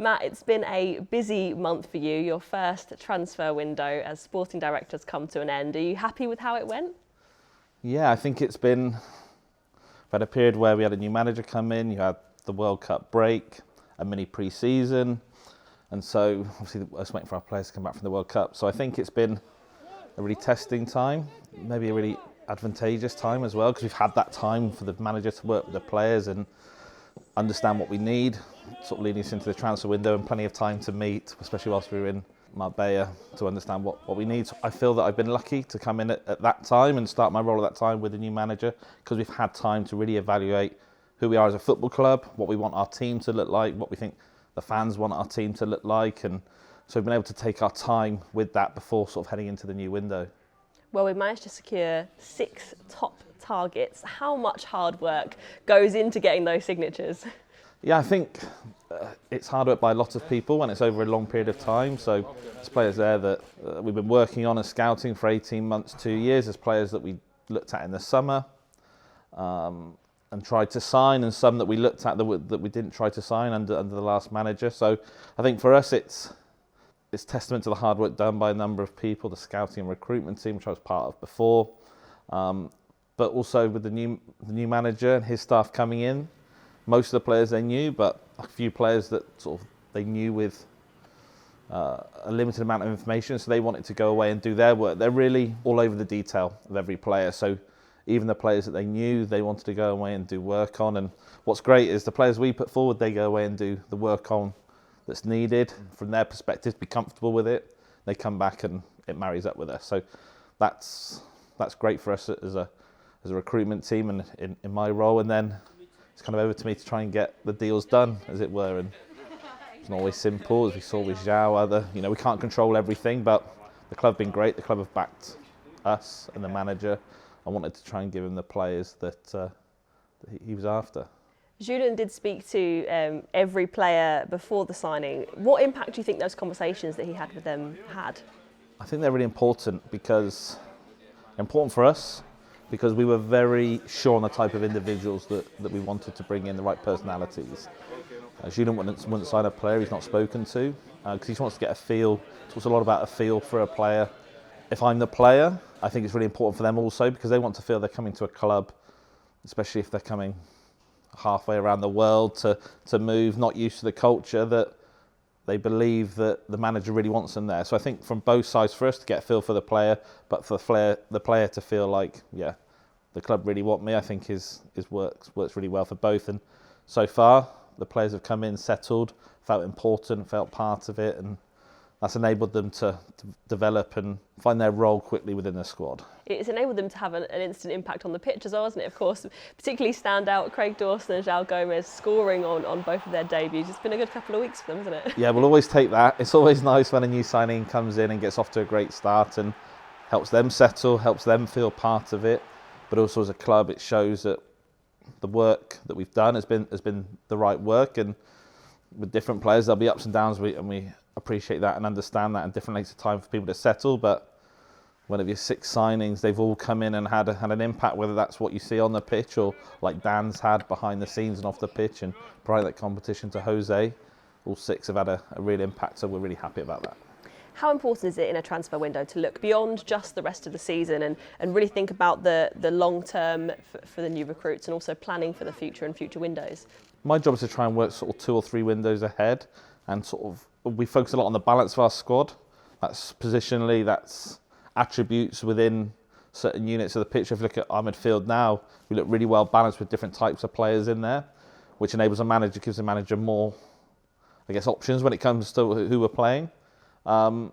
Matt, it's been a busy month for you. Your first transfer window as sporting director has come to an end. Are you happy with how it went? Yeah, I think it's been, we've had a period where we had a new manager come in, you had the World Cup break, a mini pre-season, and so obviously I was waiting for our players to come back from the World Cup. So I think it's been a really testing time, maybe a really advantageous time as well, because we've had that time for the manager to work with the players and understand what we need, sort of leading us into the transfer window, and plenty of time to meet, especially whilst we were in Marbella, to understand what we need. So I feel that I've been lucky to come in at that time and start my role at that time with a new manager, because we've had time to really evaluate who we are as a football club, what we want our team to look like, what we think the fans want our team to look like, and so we've been able to take our time with that before sort of heading into the new window. Well, we've managed to secure 6 top targets. How much hard work goes into getting those signatures? Yeah, I think it's hard work by a lot of people when it's over a long period of time. So there's players there that we've been working on and scouting for 18 months, 2 years. There's players that we looked at in the summer and tried to sign, and some that we looked at that we didn't try to sign under the last manager. So I think for us it's testament to the hard work done by a number of people, the scouting and recruitment team, which I was part of before, but also with the new manager and his staff coming in. Most of the players they knew, but a few players that sort of they knew with a limited amount of information, so they wanted to go away and do their work. They're really all over the detail of every player, so even the players that they knew, they wanted to go away and do work on. And what's great is the players we put forward, they go away and do the work on that's needed from their perspective to be comfortable with it. They come back and it marries up with us. So that's great for us as a recruitment team and in my role. And then it's kind of over to me to try and get the deals done, as it were. And it's not always simple, as we saw with Zhao. We can't control everything, but the club have been great. The club have backed us and the manager. I wanted to try and give him the players that he was after. Julen did speak to every player before the signing. What impact do you think those conversations that he had with them had? I think they're really important for us, because we were very sure on the type of individuals that we wanted to bring in, the right personalities. Julen wouldn't sign a player he's not spoken to, because he wants to get a feel. Talks a lot about a feel for a player. If I'm the player, I think it's really important for them also, because they want to feel they're coming to a club, especially if they're coming halfway around the world to move, not used to the culture, that they believe that the manager really wants them there. So I think from both sides, for us to get a feel for the player, but for the player to feel like, yeah, the club really want me, I think works really well for both. And so far, the players have come in, settled, felt important, felt part of it, and that's enabled them to develop and find their role quickly within the squad. It's enabled them to have an instant impact on the pitch as well, hasn't it? Of course, particularly stand out Craig Dawson and João Gomez scoring on both of their debuts. It's been a good couple of weeks for them, isn't it? Yeah, we'll always take that. It's always nice when a new signing comes in and gets off to a great start and helps them settle, helps them feel part of it. But also as a club, it shows that the work that we've done has been the right work. And with different players, there'll be ups and downs, and we appreciate that and understand that, and different lengths of time for people to settle. But one of your 6 signings, they've all come in and had an impact, whether that's what you see on the pitch or like Dan's had behind the scenes and off the pitch, and providing that competition to Jose. All 6 have had a real impact, so we're really happy about that. How important is it in a transfer window to look beyond just the rest of the season and really think about the long term for the new recruits, and also planning for the future and future windows? My job is to try and work sort of 2 or 3 windows ahead, and sort of we focus a lot on the balance of our squad. That's positionally, that's attributes within certain units of the pitch. If you look at our midfield now, we look really well balanced with different types of players in there, which gives the manager more, I guess, options when it comes to who we're playing. But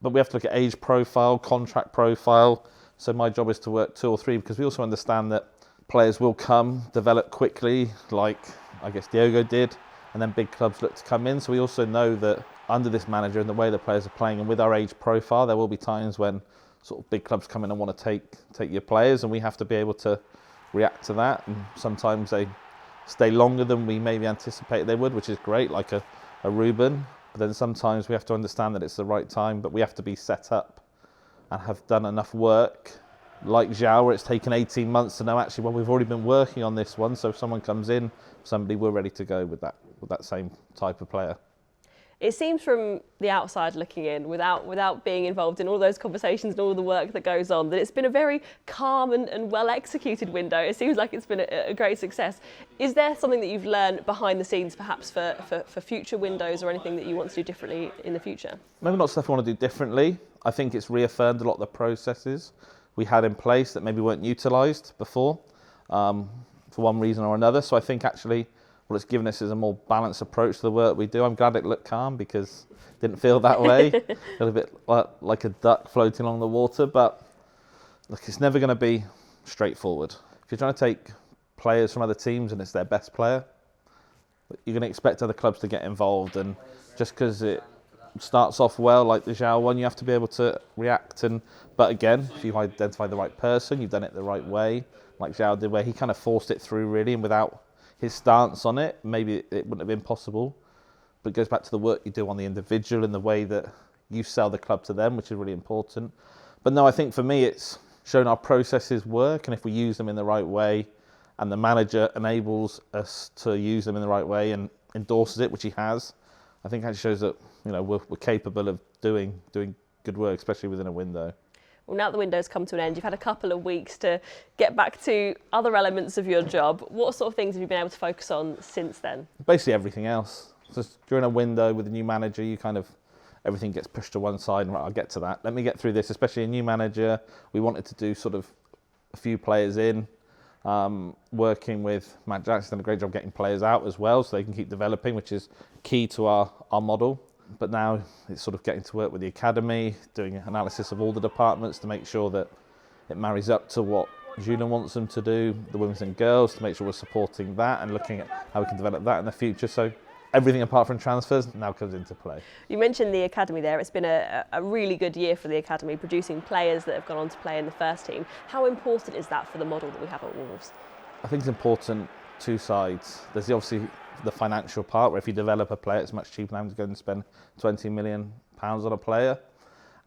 we have to look at age profile, contract profile. So my job is to work 2 or 3, because we also understand that players will come, develop quickly, like I guess Diogo did, and then big clubs look to come in. So we also know that under this manager and the way the players are playing, and with our age profile, there will be times when sort of big clubs come in and want to take your players, and we have to be able to react to that. And sometimes they stay longer than we maybe anticipated they would, which is great, like a Ruben. But then sometimes we have to understand that it's the right time, but we have to be set up and have done enough work, like Zhao, where it's taken 18 months to know, actually, well, we've already been working on this one, so if someone comes in, we're ready to go with that. with that same type of player. It seems from the outside looking in, without being involved in all those conversations and all the work that goes on, that it's been a very calm and well executed window. It seems like it's been a great success. Is there something that you've learned behind the scenes, perhaps for future windows, or anything that you want to do differently in the future? Maybe not stuff I want to do differently. I think it's reaffirmed a lot of the processes we had in place that maybe weren't utilised before, for one reason or another. So I think actually what it's given us is a more balanced approach to the work we do. I'm glad it looked calm because it didn't feel that way. A little bit like a duck floating along the water, but look, it's never going to be straightforward. If you're trying to take players from other teams and it's their best player, you're going to expect other clubs to get involved, and just because it starts off well, like the Zhao one, you have to be able to react. But again, if you've identified the right person, you've done it the right way, like Zhao did, where he kind of forced it through really, and without his stance on it, maybe it wouldn't have been possible. But it goes back to the work you do on the individual and the way that you sell the club to them, which is really important. But no, I think for me, it's showing our processes work, and if we use them in the right way, and the manager enables us to use them in the right way and endorses it, which he has, I think that shows that we're capable of doing good work, especially within a window. Well, now the window's come to an end, you've had a couple of weeks to get back to other elements of your job. What sort of things have you been able to focus on since then? Basically everything else. Just during a window with a new manager, everything gets pushed to one side, and right, I'll get to that. Let me get through this, especially a new manager. We wanted to do sort of a few players in, working with Matt Jackson, done a great job getting players out as well so they can keep developing, which is key to our model. But now it's sort of getting to work with the academy, doing analysis of all the departments to make sure that it marries up to what Julen wants them to do, the women's and girls, to make sure we're supporting that and looking at how we can develop that in the future. So everything apart from transfers now comes into play. You mentioned the academy there. It's been a really good year for the academy, producing players that have gone on to play in the first team. How important is that for the model that we have at Wolves? I think it's important two sides. There's obviously the financial part, where if you develop a player, it's much cheaper than having to go and spend £20 million on a player,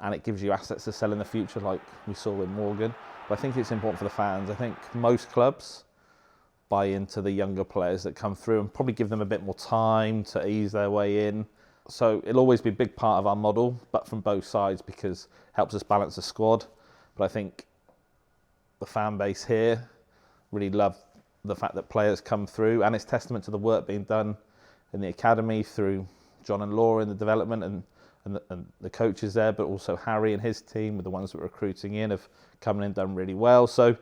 and it gives you assets to sell in the future, like we saw with Morgan. But I think it's important for the fans. I think most clubs buy into the younger players that come through and probably give them a bit more time to ease their way in. So it'll always be a big part of our model, but from both sides, because it helps us balance the squad. But I think the fan base here really love the fact that players come through, and it's testament to the work being done in the academy through John and Laura in the development and the coaches there, but also Harry and his team, with the ones that we're recruiting in, have come in and done really well. So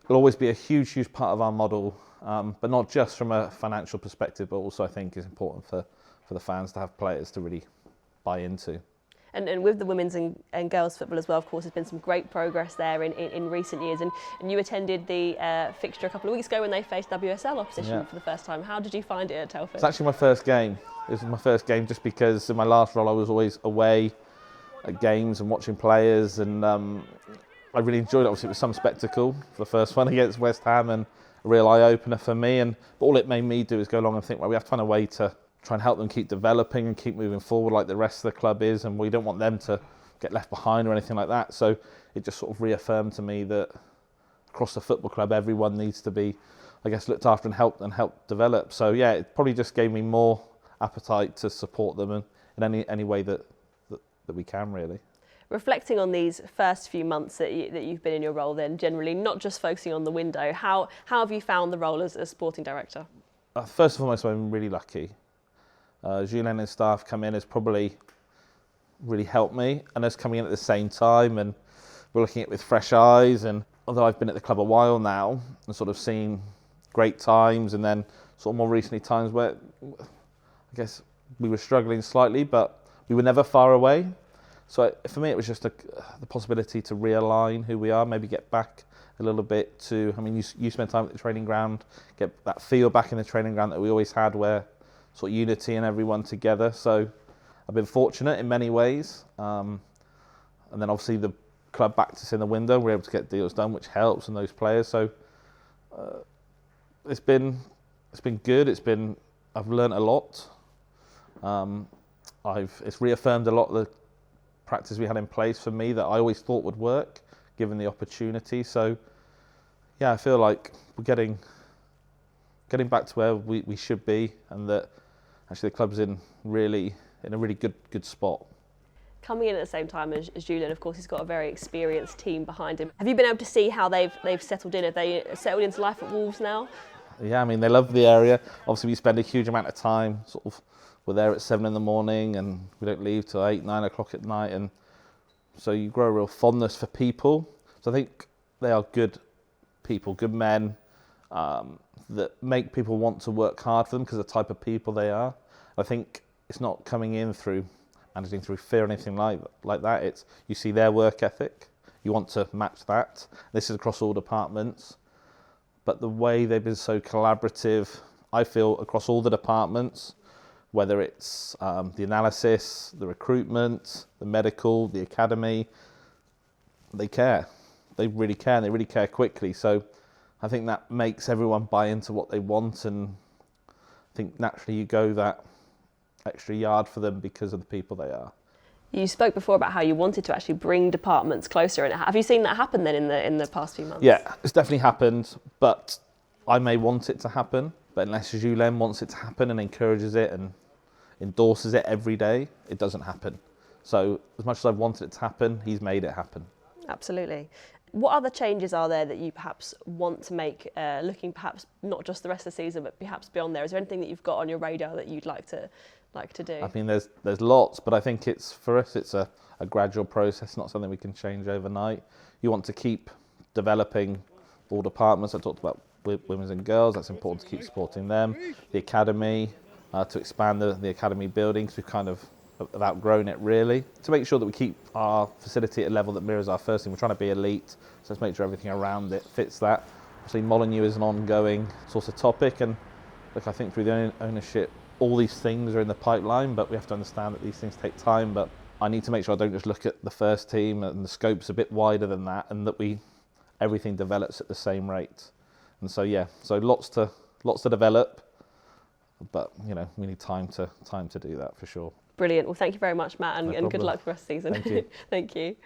it'll always be a huge part of our model, but not just from a financial perspective, but also I think it's important for the fans to have players to really buy into. And with the women's and girls football as well, of course, there's been some great progress there in recent years. And you attended the fixture a couple of weeks ago when they faced WSL opposition for the first time. How did you find it at Telford? It's actually my first game. It was my first game just because in my last role I was always away at games and watching players, and I really enjoyed it. Obviously it was some spectacle for the first one against West Ham, and a real eye-opener for me. But all it made me do is go along and think, well, we have to find a way to try and help them keep developing and keep moving forward like the rest of the club is, and we don't want them to get left behind or anything like that. So it just sort of reaffirmed to me that across the football club everyone needs to be, I guess, looked after and helped develop. So yeah, it probably just gave me more appetite to support them in any way that we can, really. Reflecting on these first few months that you've been in your role, then generally not just focusing on the window, how have you found the role as a sporting director? First and foremost, I'm really lucky. Julen and staff come in has probably really helped me, and us coming in at the same time, and we're looking at it with fresh eyes. And although I've been at the club a while now and sort of seen great times, and then sort of more recently times where I guess we were struggling slightly, but we were never far away. So for me it was just the possibility to realign who we are, maybe get back a little bit to, I mean, you spend time at the training ground, get that feel back in the training ground that we always had, where sort of unity and everyone together. So I've been fortunate in many ways. And then obviously the club backed us in the window. We're able to get deals done, which helps, and those players. So it's been good. I've learnt a lot. It's reaffirmed a lot of the practice we had in place for me that I always thought would work, given the opportunity. So yeah, I feel like we're getting back to where we should be, and that actually the club's in a really good spot. Coming in at the same time as Julen, of course, he's got a very experienced team behind him. Have you been able to see how they've settled in? Have they settled into life at Wolves now? Yeah, I mean, they love the area. Obviously, we spend a huge amount of time, sort of, we're there at 7 in the morning and we don't leave till 8, 9 o'clock at night. And so you grow a real fondness for people. So I think they are good people, good men, that make people want to work hard for them because of the type of people they are. I think it's not coming in through managing through fear or anything like that. It's you see their work ethic, you want to match that. This is across all departments, but the way they've been so collaborative, I feel, across all the departments, whether it's the analysis, the recruitment, the medical, the academy, they care. They really care, and they really care quickly. So I think that makes everyone buy into what they want, and I think naturally you go that extra yard for them because of the people they are. You spoke before about how you wanted to actually bring departments closer, and have you seen that happen then in the past few months? Yeah, it's definitely happened, but I may want it to happen, but unless Julen wants it to happen and encourages it and endorses it every day, it doesn't happen. So as much as I've wanted it to happen, he's made it happen. Absolutely. What other changes are there that you perhaps want to make, looking perhaps not just the rest of the season, but perhaps beyond there? Is there anything that you've got on your radar that you'd like to do? I mean, there's lots, but I think for us it's a gradual process, not something we can change overnight. You want to keep developing all departments. I talked about women's and girls. That's important to keep supporting them. The academy, to expand the academy buildings. We've kind of outgrown it really. To make sure that we keep our facility at a level that mirrors our first team. We're trying to be elite, so let's make sure everything around it fits that. Obviously Molyneux is an ongoing sort of topic, and look, I think through the ownership, all these things are in the pipeline, but we have to understand that these things take time. But I need to make sure I don't just look at the first team, and the scope's a bit wider than that, and that everything develops at the same rate. And so yeah, so lots to develop, but you know, we need time to do that for sure. Brilliant. Well, thank you very much, Matt, and No good luck for the rest of the season. Thank you. Thank you.